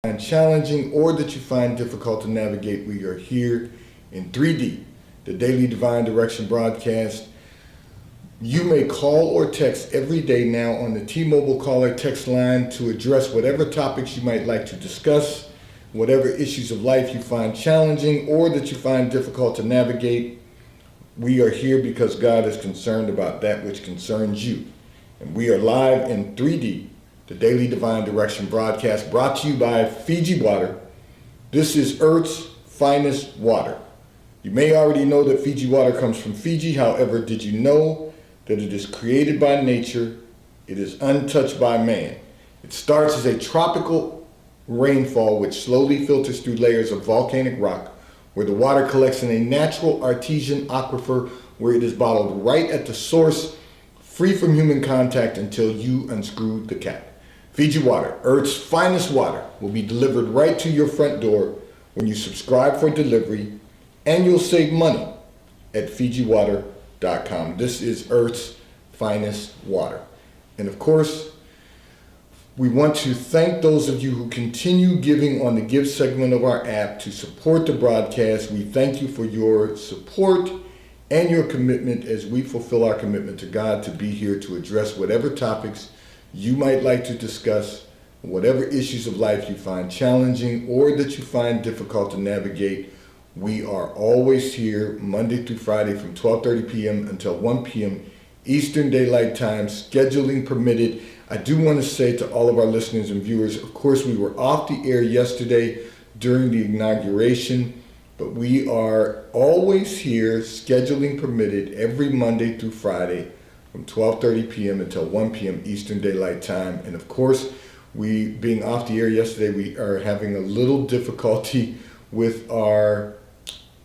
find challenging or that you find difficult to navigate, we are here in 3D, the Daily Divine Direction broadcast. You may call or text every day now on the T-Mobile caller text line to address whatever topics you might like to discuss, whatever issues of life you find challenging or that you find difficult to navigate. We are here because God is concerned about that which concerns you. And we are live in 3D, the Daily Divine Direction broadcast, brought to you by Fiji Water. This is Earth's finest water. You may already know that Fiji water comes from Fiji. However, did you know that it is created by nature? It is untouched by man. It starts as a tropical rainfall which slowly filters through layers of volcanic rock, where the water collects in a natural artesian aquifer where it is bottled right at the source, free from human contact until you unscrew the cap. Fiji Water, Earth's finest water, will be delivered right to your front door when you subscribe for delivery, and you'll save money at FijiWater.com. This is Earth's finest water. And of course, we want to thank those of you who continue giving on the Give segment of our app to support the broadcast. We thank you for your support and your commitment as we fulfill our commitment to God to be here to address whatever topics you might like to discuss, whatever issues of life you find challenging or that you find difficult to navigate. We are always here Monday through Friday from 12:30 p.m. until 1 p.m. Eastern Daylight Time, scheduling permitted. I do want to say to all of our listeners and viewers, of course, we were off the air yesterday during the inauguration, but we are always here, scheduling permitted, every Monday through Friday from 12:30 p.m. until 1 p.m. Eastern Daylight Time. And of course, we being off the air yesterday, we are having a little difficulty with our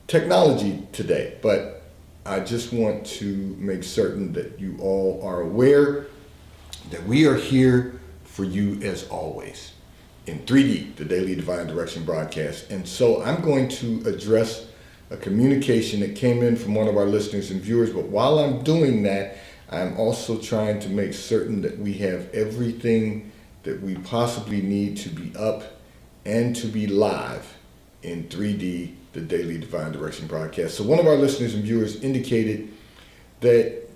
technology today, but I just want to make certain that you all are aware that we are here for you as always in 3D, the Daily Divine Direction broadcast. And so I'm going to address a communication that came in from one of our listeners and viewers, but while I'm doing that, I'm also trying to make certain that we have everything that we possibly need to be up and to be live in 3D, the Daily Divine Direction broadcast. So one of our listeners and viewers indicated that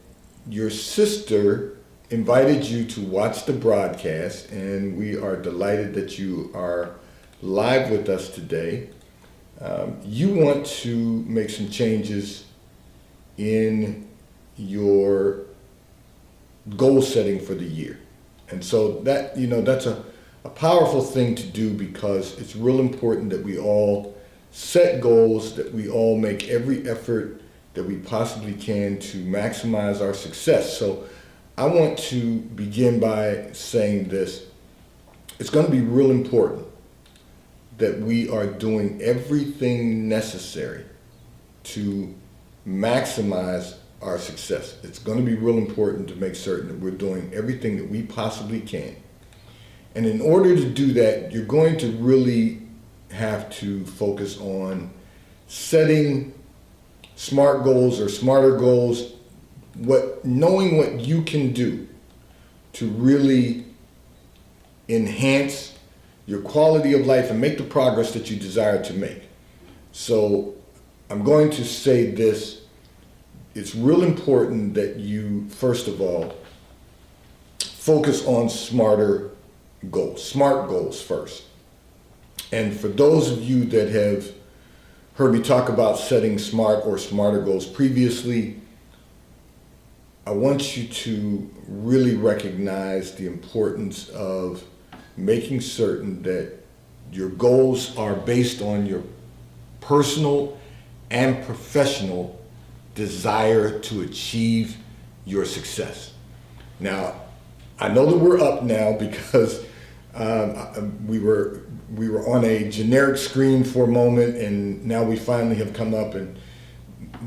your sister invited you to watch the broadcast, and we are delighted that you are live with us today. You want to make some changes in your goal setting for the year. And so that, that's a powerful thing to do, because it's real important that we all set goals, that we all make every effort that we possibly can to maximize our success. So I want to begin by saying this. It's going to be real important that we are doing everything necessary to maximize our success. It's going to be real important to make certain that we're doing everything that we possibly can. And in order to do that, you're going to really have to focus on setting smart goals or smarter goals, knowing what you can do to really enhance your quality of life and make the progress that you desire to make. So I'm going to say this. It's real important that you, first of all, focus on smarter goals, smart goals first. And for those of you that have heard me talk about setting smart or smarter goals previously, I want you to really recognize the importance of making certain that your goals are based on your personal and professional desire to achieve your success. Now, I know that we're up now because we were on a generic screen for a moment, and now we finally have come up, and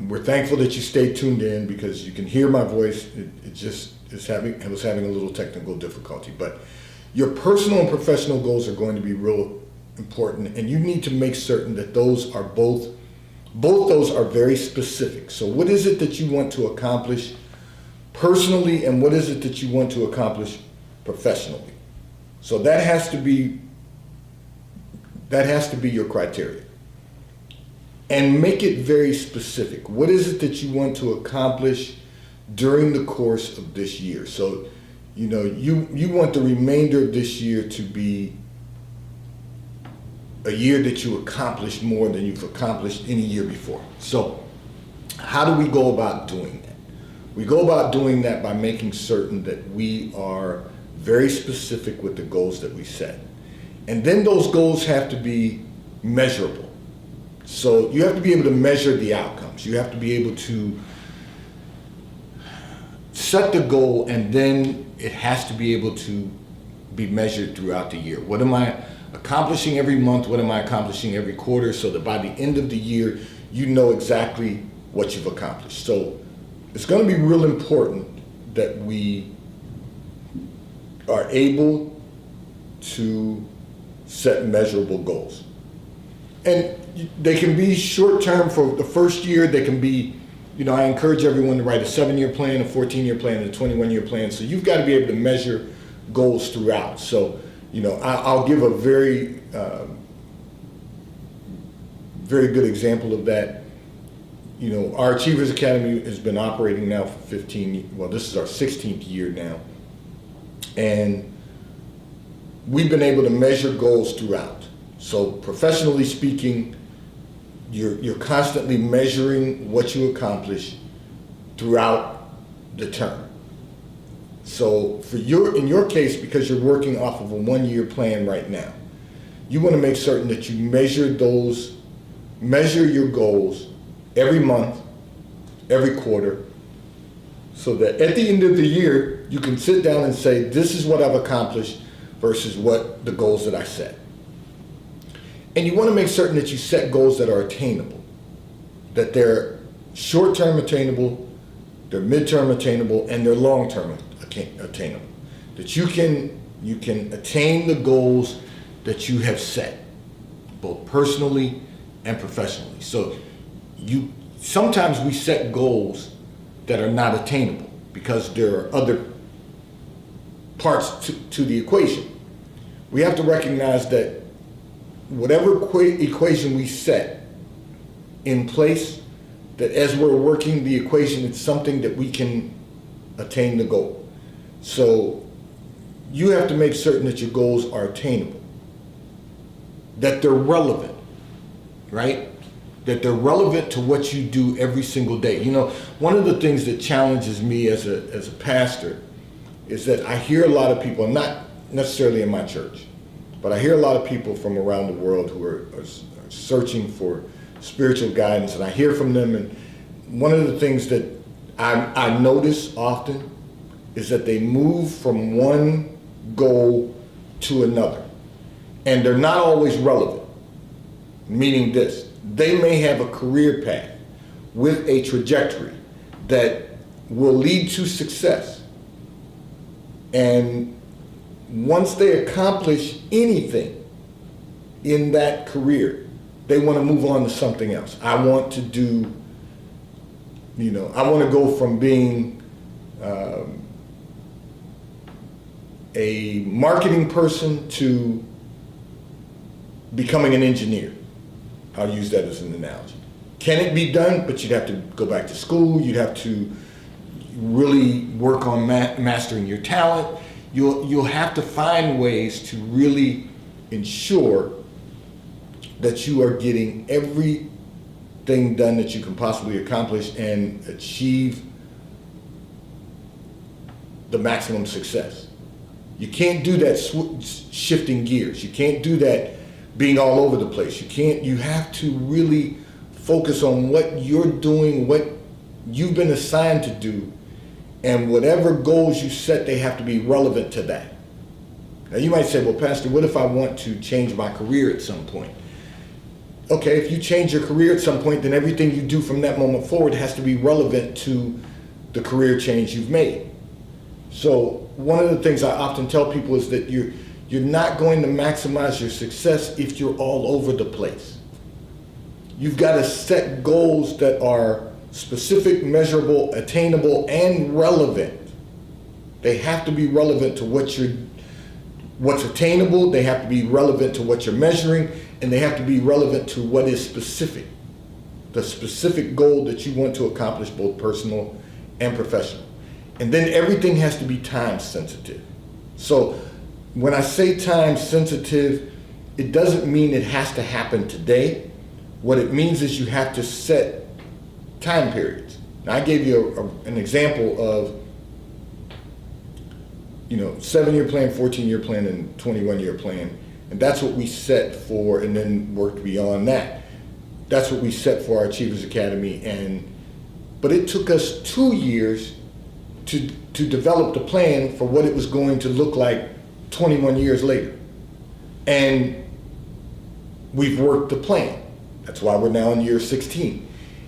we're thankful that you stayed tuned in, because you can hear my voice. It just was having a little technical difficulty. But your personal and professional goals are going to be real important, and you need to make certain that those are both those are very specific. So what is it that you want to accomplish personally, and what is it that you want to accomplish professionally? So that has to be That has to be your criteria. And make it very specific. What is it that you want to accomplish during the course of this year? So, you want the remainder of this year to be a year that you accomplish more than you've accomplished any year before. So, how do we go about doing that? We go about doing that by making certain that we are very specific with the goals that we set. And then those goals have to be measurable. So you have to be able to measure the outcomes. You have to be able to set the goal, and then it has to be able to be measured throughout the year. What am I accomplishing every month? What am I accomplishing every quarter? So that by the end of the year, you know exactly what you've accomplished. So it's going to be real important that we are able to set measurable goals. And they can be short term for the first year. They can be, I encourage everyone to write a 7-year plan, a 14-year plan, and a 21-year plan. So you've got to be able to measure goals throughout. So, I'll give a very, very good example of that. Our Achievers Academy has been operating now for 15, well, this is our 16th year now. And we've been able to measure goals throughout. So professionally speaking, you're constantly measuring what you accomplish throughout the term. So in your case, because you're working off of a 1-year plan right now, you want to make certain that you measure your goals every month, every quarter, so that at the end of the year, you can sit down and say, this is what I've accomplished versus what the goals that I set. And you want to make certain that you set goals that are attainable, that they're short-term attainable, they're mid-term attainable, and they're long-term attainable. That you can attain the goals that you have set, both personally and professionally. So sometimes we set goals that are not attainable because there are other parts to the equation. We have to recognize that whatever equation we set in place, that as we're working the equation, it's something that we can attain the goal. So you have to make certain that your goals are attainable, that they're relevant, right? That they're relevant to what you do every single day. One of the things that challenges me as a pastor is that I hear a lot of people, not necessarily in my church, but I hear a lot of people from around the world who are searching for spiritual guidance, and I hear from them, and one of the things that I notice often is that they move from one goal to another, and they're not always relevant, meaning this: they may have a career path with a trajectory that will lead to success, and once they accomplish anything in that career, they want to move on to something else. I want to go from being a marketing person to becoming an engineer. I'll use that as an analogy. Can it be done? But you'd have to go back to school. You'd have to really work on mastering your talent. You'll have to find ways to really ensure that you are getting everything done that you can possibly accomplish and achieve the maximum success. You can't do that shifting gears. You can't do that being all over the place. You have to really focus on what you're doing, what you've been assigned to do, and whatever goals you set, they have to be relevant to that. Now you might say, well, Pastor, what if I want to change my career at some point? Okay, if you change your career at some point, then everything you do from that moment forward has to be relevant to the career change you've made. So one of the things I often tell people is that you're not going to maximize your success if you're all over the place. You've got to set goals that are specific, measurable, attainable, and relevant. They have to be relevant to what what's attainable, they have to be relevant to what you're measuring, and they have to be relevant to what is specific, the specific goal that you want to accomplish, both personal and professional. And then everything has to be time sensitive. So when I say time sensitive, it doesn't mean it has to happen today. What it means is you have to set time periods. Now, I gave you an example of 7-year plan, 14-year plan, and 21-year plan. And that's what we set for, and then worked beyond that. That's what we set for our Achievers Academy. But it took us 2 years to develop the plan for what it was going to look like 21 years later. And we've worked the plan. That's why we're now in year 16.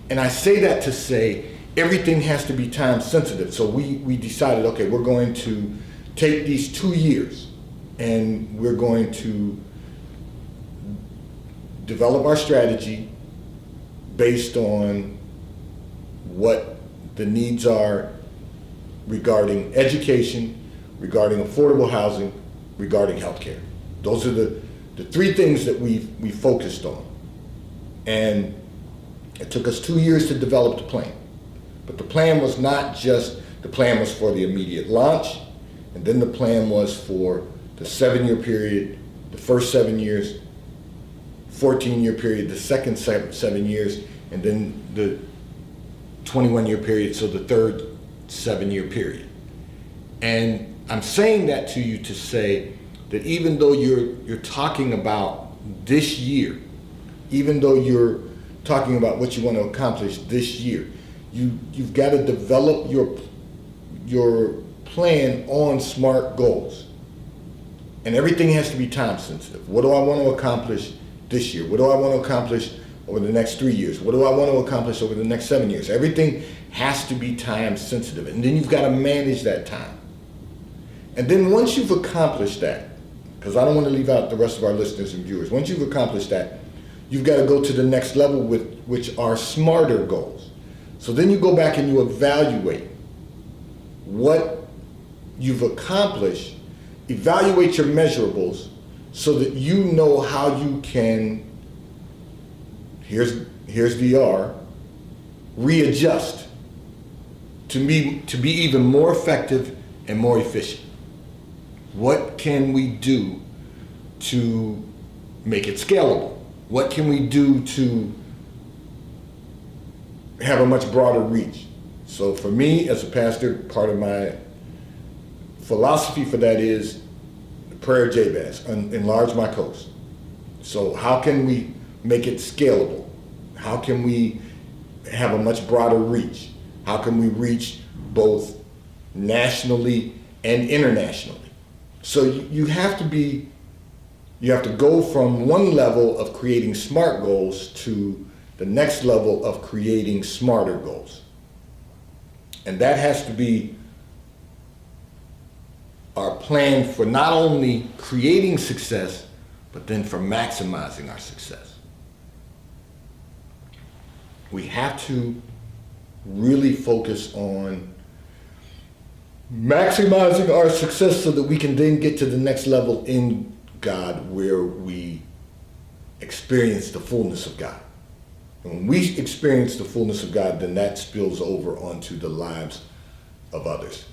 And I say that to say everything has to be time sensitive. So we decided, okay, we're going to take these 2 years and we're going to develop our strategy based on what the needs are regarding education, regarding affordable housing, regarding healthcare. Those are the three things that we focused on. And it took us 2 years to develop the plan. But the plan was not just, the plan was for the immediate launch, and then the plan was for the 7-year period, the first 7 years, 14-year period, the second 7 years, and then the 21-year period, so the third 7-year period. And I'm saying that to you to say that even though you're talking about this year, even though you're talking about what you want to accomplish this year, you've got to develop your plan on SMART goals. And everything has to be time sensitive. What do I want to accomplish this year? What do I want to accomplish over the next 3 years? What do I want to accomplish over the next 7 years? Everything has to be time sensitive. And then you've got to manage that time. And then once you've accomplished that, because I don't want to leave out the rest of our listeners and viewers, once you've accomplished that, you've got to go to the next level, which are smarter goals. So then you go back and you evaluate what you've accomplished, evaluate your measurables so that you know how you can, here's the R, readjust to be even more effective and more efficient. What can we do to make it scalable? What can we do to have a much broader reach? So for me as a pastor, part of my philosophy for that is the prayer of Jabez, enlarge my coast. So how can we make it scalable? How can we have a much broader reach? How can we reach both nationally and internationally? So you have to go from one level of creating SMART goals to the next level of creating smarter goals. And that has to be our plan for not only creating success, but then for maximizing our success. We have to really focus on maximizing our success so that we can then get to the next level in God where we experience the fullness of God. And when we experience the fullness of God, then that spills over onto the lives of others.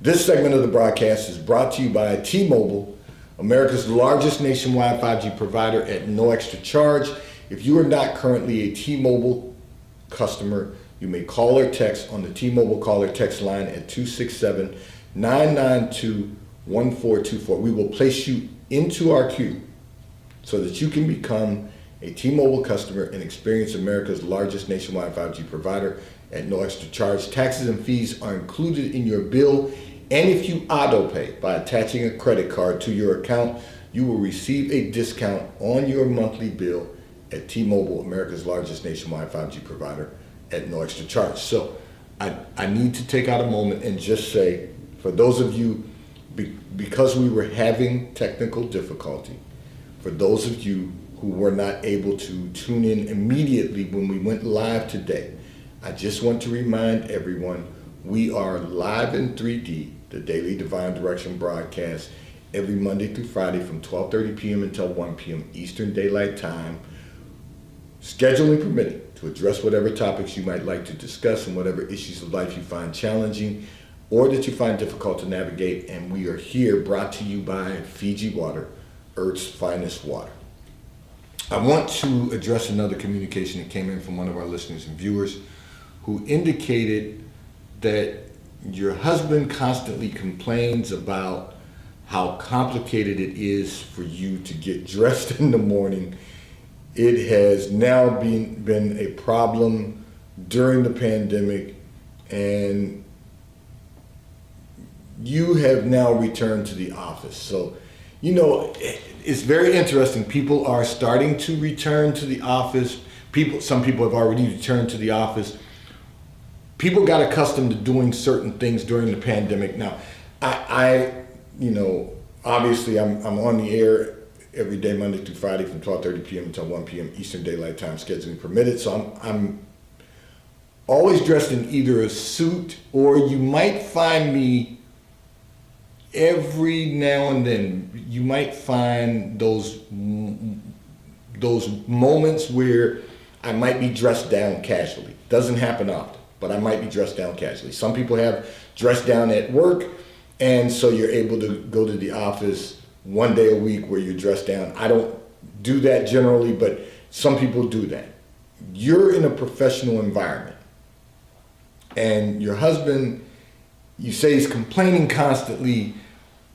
This segment of the broadcast is brought to you by T-Mobile, America's largest nationwide 5G provider at no extra charge. If you are not currently a T-Mobile customer, you may call or text on the T-Mobile call or text line at 267-992-1424. We will place you into our queue so that you can become a T-Mobile customer and experience America's largest nationwide 5G provider at no extra charge. Taxes and fees are included in your bill, and if you auto-pay by attaching a credit card to your account, you will receive a discount on your monthly bill at T-Mobile, America's largest nationwide 5G provider at no extra charge. So I need to take out a moment and just say, for those of you, because we were having technical difficulty, for those of you who were not able to tune in immediately when we went live today, I just want to remind everyone we are live in 3D, the Daily Divine Direction broadcast, every Monday through Friday from 12:30 p.m. until 1 p.m. Eastern Daylight Time, scheduling permitting, to address whatever topics you might like to discuss and whatever issues of life you find challenging or that you find difficult to navigate. And we are here, brought to you by Fiji Water, Earth's finest water. I want to address another communication that came in from one of our listeners and viewers who indicated that your husband constantly complains about how complicated it is for you to get dressed in the morning. It has now been a problem during the pandemic, and you have now returned to the office. So, it's very interesting. People are starting to return to the office. Some people have already returned to the office. People got accustomed to doing certain things during the pandemic. Now, obviously I'm on the air every day, Monday through Friday from 12:30 p.m. until 1 p.m. Eastern Daylight Time, scheduling permitted. So I'm always dressed in either a suit, or you might find me every now and then. You might find those moments where I might be dressed down casually. Doesn't happen often, but I might be dressed down casually. Some people have dressed down at work, and so you're able to go to the office one day a week where you're dressed down. I don't do that generally, but some people do that. You're in a professional environment, and your husband, you say he's complaining constantly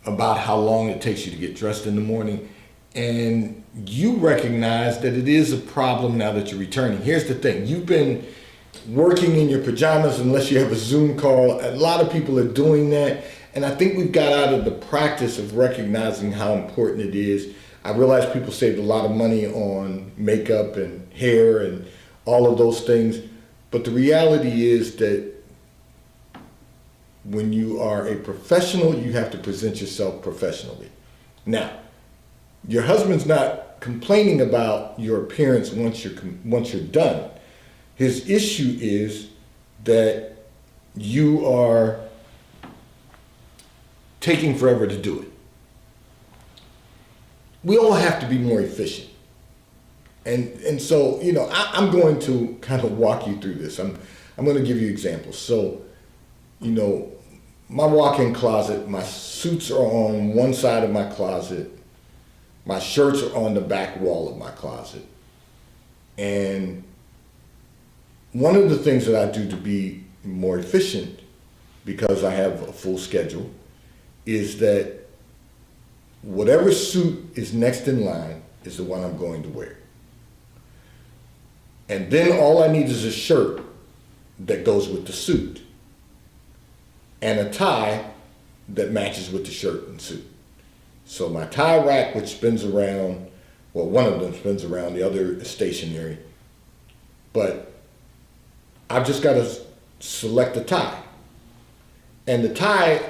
about how long it takes you to get dressed in the morning, and you recognize that it is a problem now that you're returning. Here's the thing. You've been working in your pajamas unless you have a Zoom call. A lot of people are doing that, and I think we've got out of the practice of recognizing how important it is. I realize people saved a lot of money on makeup and hair and all of those things, but the reality is that when you are a professional, you have to present yourself professionally. Now, your husband's not complaining about your appearance once you're done. His issue is that you are taking forever to do it. We all have to be more efficient. And so, I'm going to kind of walk you through this. I'm going to give you examples. So, my walk-in closet, my suits are on one side of my closet. My shirts are on the back wall of my closet. And one of the things that I do to be more efficient, because I have a full schedule, is that whatever suit is next in line is the one I'm going to wear. And then all I need is a shirt that goes with the suit and a tie that matches with the shirt and suit. So my tie rack, which spins around, well, one of them spins around, the other is stationary. But I've just got to select a tie. And the tie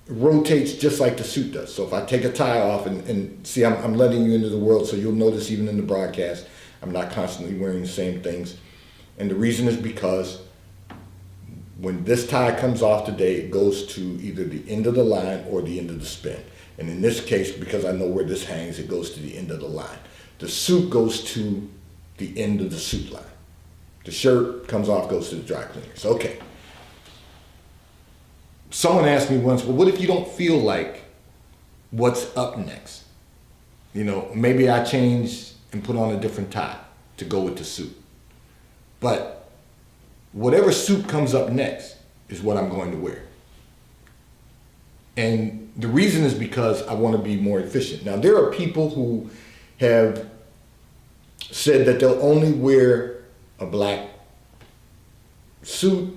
rotates just like the suit does. So if I take a tie off and see, I'm letting you into the world, so you'll notice even in the broadcast, I'm not constantly wearing the same things. And the reason is because when this tie comes off today, it goes to either the end of the line or the end of the spin. And in this case, because I know where this hangs, it goes to the end of the line. The suit goes to the end of the suit line. The shirt comes off, goes to the dry cleaners. Okay. Someone asked me once, well, what if you don't feel like what's up next? Maybe I change and put on a different tie to go with the suit. But whatever suit comes up next is what I'm going to wear. And the reason is because I want to be more efficient. Now, there are people who have said that they'll only wear a black suit,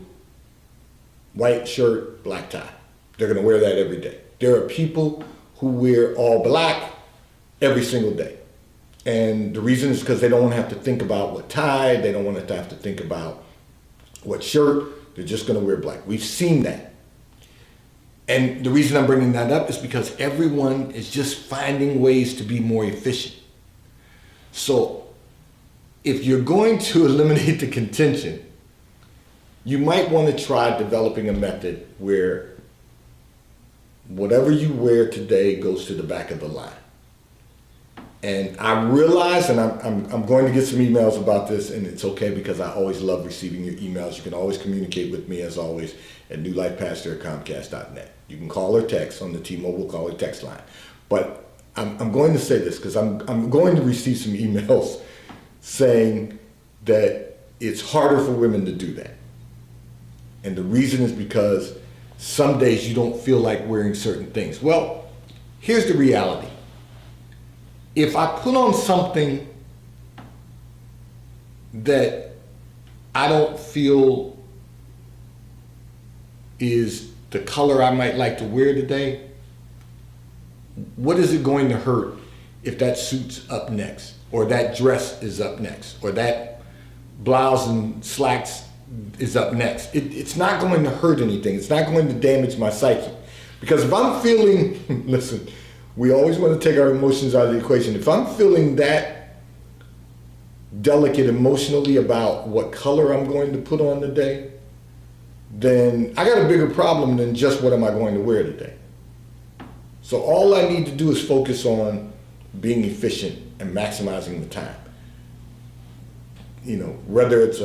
white shirt, black tie. They're going to wear that every day. There are people who wear all black every single day. And the reason is because they don't want to have to think about what tie, they don't want to have to think about what shirt, they're just going to wear black. We've seen that. And the reason I'm bringing that up is because everyone is just finding ways to be more efficient. So if you're going to eliminate the contention, you might want to try developing a method where whatever you wear today goes to the back of the line. And I realize, and I'm going to get some emails about this, and it's okay because I always love receiving your emails. You can always communicate with me, as always, at newlifepastor@comcast.net. You can call or text on the T-Mobile call or text line. But I'm going to say this because I'm going to receive some emails saying that it's harder for women to do that. And the reason is because some days you don't feel like wearing certain things. Well, here's the reality. If I put on something that I don't feel is the color I might like to wear today, what is it going to hurt if that suit's up next, or that dress is up next, or that blouse and slacks is up next? It's not going to hurt anything. It's not going to damage my psyche. Because if I'm feeling, listen, we always want to take our emotions out of the equation. If I'm feeling that delicate emotionally about what color I'm going to put on today, then I got a bigger problem than just what am I going to wear today. So all I need to do is focus on being efficient and maximizing the time. You know, whether it's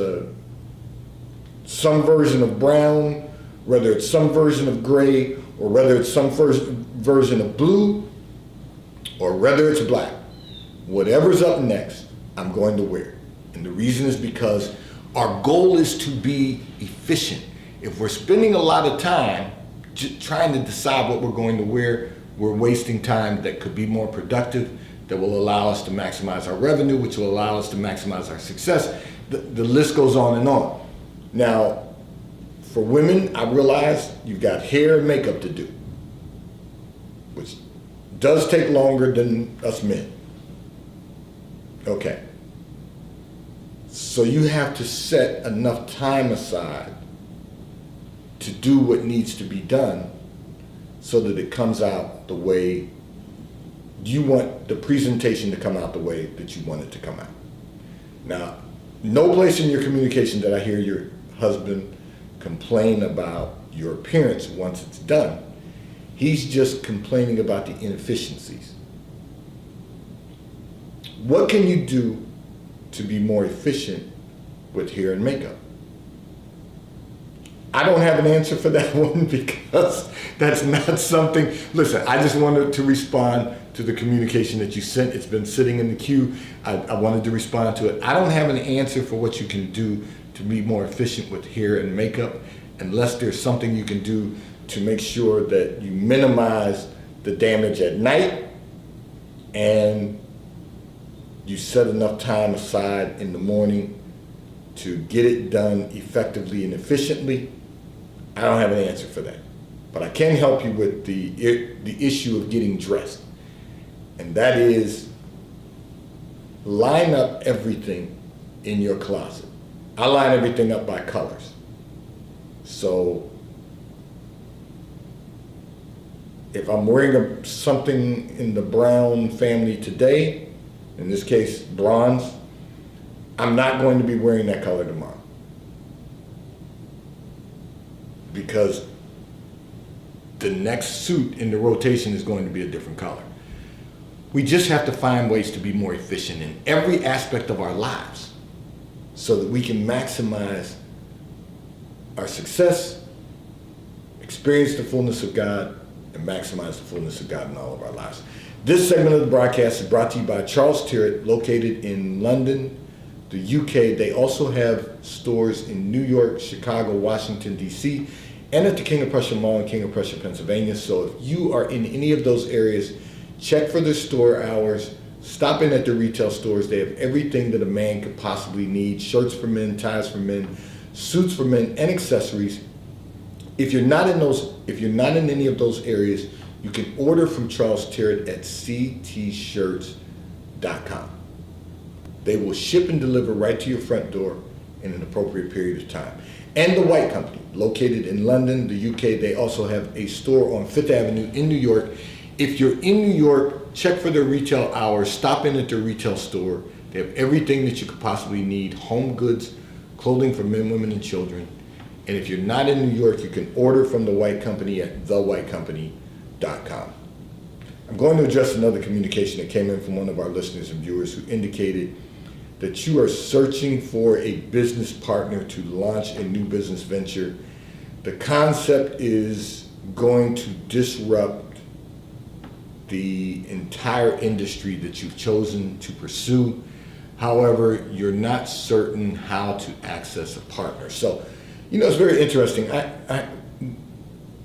some version of brown, whether it's some version of gray, or whether it's some version of blue, or whether it's black, whatever's up next, I'm going to wear. And the reason is because our goal is to be efficient. If we're spending a lot of time trying to decide what we're going to wear, we're wasting time that could be more productive, that will allow us to maximize our revenue, which will allow us to maximize our success. The list goes on and on. Now, for women, I realize you've got hair and makeup to do, which does take longer than us men. Okay. So you have to set enough time aside to do what needs to be done so that it comes out the way you want the presentation to come out, the way that you want it to come out. Now, no place in your communication that I hear your husband complain about your appearance once it's done. He's just complaining about the inefficiencies. What can you do to be more efficient with hair and makeup? I don't have an answer for that one because that's not something. Listen, I just wanted to respond to the communication that you sent. It's been sitting in the queue. I wanted to respond to it. I don't have an answer for what you can do to be more efficient with hair and makeup, unless there's something you can do to make sure that you minimize the damage at night and you set enough time aside in the morning to get it done effectively and efficiently. I don't have an answer for that, but I can help you with the issue of getting dressed, and that is line up everything in your closet. I line everything up by colors. So if I'm wearing something in the brown family today, in this case bronze, I'm not going to be wearing that color tomorrow, because the next suit in the rotation is going to be a different color. We just have to find ways to be more efficient in every aspect of our lives so that we can maximize our success, experience the fullness of God, and maximize the fullness of God in all of our lives. This segment of the broadcast is brought to you by Charles Tyrwhitt, located in London, the UK. They also have stores in New York, Chicago, Washington, D.C., and at the King of Prussia Mall in King of Prussia, Pennsylvania. So if you are in any of those areas, check for their store hours, stop in at their retail stores. They have everything that a man could possibly need: shirts for men, ties for men, suits for men, and accessories. If you're not in any of those areas, you can order from Charles Tyrwhitt at ctshirts.com. They will ship and deliver right to your front door in an appropriate period of time. And The White Company, located in London, the UK, they also have a store on Fifth Avenue in New York. If you're in New York, check for their retail hours, stop in at their retail store. They have everything that you could possibly need: home goods, clothing for men, women, and children. And if you're not in New York, you can order from The White Company at thewhitecompany.com. www.disruptiongroup.com. I'm going to address another communication that came in from one of our listeners and viewers who indicated that you are searching for a business partner to launch a new business venture. The concept is going to disrupt the entire industry that you've chosen to pursue. However, you're not certain how to access a partner. So, it's very interesting.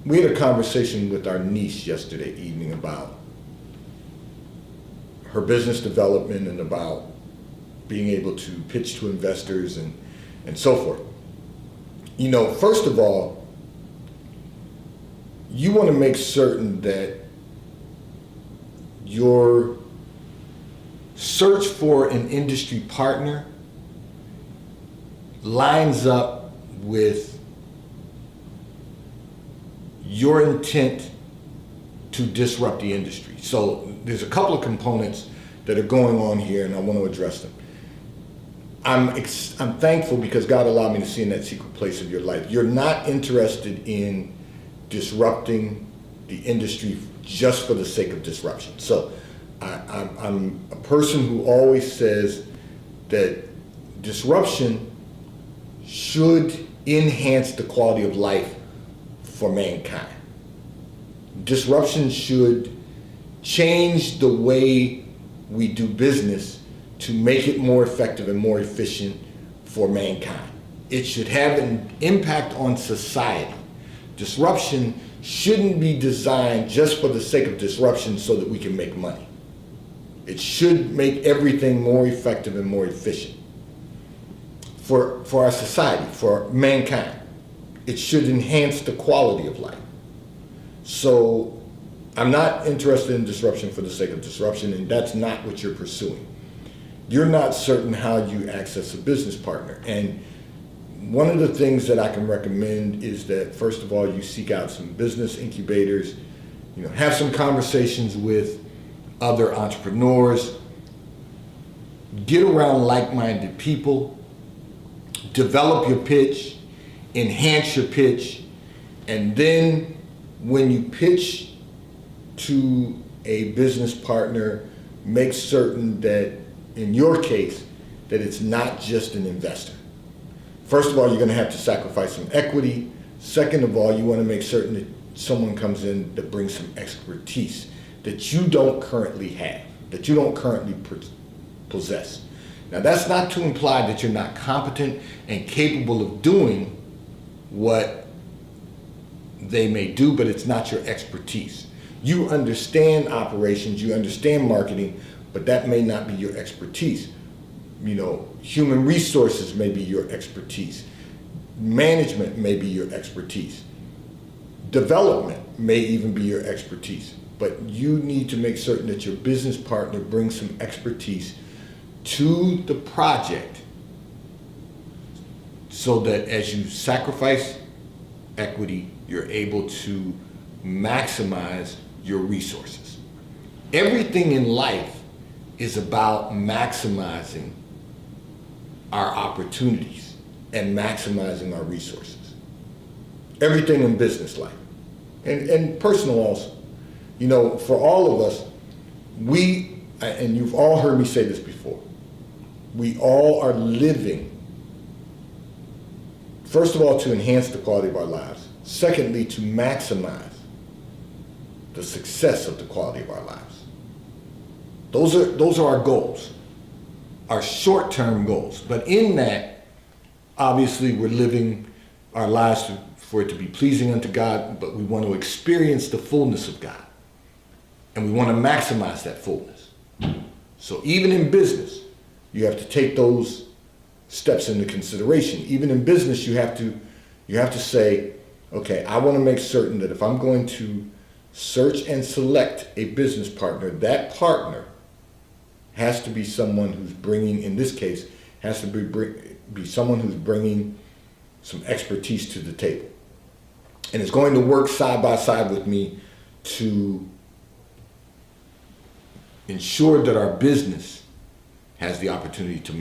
We had a conversation with our niece yesterday evening about her business development and about being able to pitch to investors and so forth. First of all, you want to make certain that your search for an industry partner lines up with your intent to disrupt the industry. So there's a couple of components that are going on here, and I want to address them. I'm thankful because God allowed me to see in that secret place of your life. You're not interested in disrupting the industry just for the sake of disruption. So I'm a person who always says that disruption should enhance the quality of life for mankind. Disruption should change the way we do business to make it more effective and more efficient for mankind. It should have an impact on society. Disruption shouldn't be designed just for the sake of disruption so that we can make money. It should make everything more effective and more efficient for our society, for mankind. It should enhance the quality of life. So I'm not interested in disruption for the sake of disruption, and that's not what you're pursuing. You're not certain how you access a business partner. And one of the things that I can recommend is that, first of all, you seek out some business incubators, have some conversations with other entrepreneurs, get around like-minded people, develop your pitch, enhance your pitch, and then when you pitch to a business partner, make certain that, in your case, that it's not just an investor. First of all, you're going to have to sacrifice some equity. Second of all, you want to make certain that someone comes in that brings some expertise that you don't currently have, that you don't currently possess. Now, that's not to imply that you're not competent and capable of doing what they may do, but it's not your expertise. You understand operations, you understand marketing, but that may not be your expertise. Human resources may be your expertise. Management may be your expertise. Development may even be your expertise. But you need to make certain that your business partner brings some expertise to the project so that as you sacrifice equity, you're able to maximize your resources. Everything in life is about maximizing our opportunities and maximizing our resources. Everything in business life and personal also. For all of us, and you've all heard me say this before, we all are living, first of all, to enhance the quality of our lives. Secondly, to maximize the success of the quality of our lives. Those are our goals, our short-term goals. But in that, obviously, we're living our lives for it to be pleasing unto God, but we want to experience the fullness of God. And we want to maximize that fullness. So even in business, you have to take those steps into consideration. Even in business, you have to say, okay, I want to make certain that if I'm going to search and select a business partner, that partner has to be someone who's bringing, in this case, has to be someone who's bringing some expertise to the table. And it's going to work side by side with me to ensure that our business has the opportunity to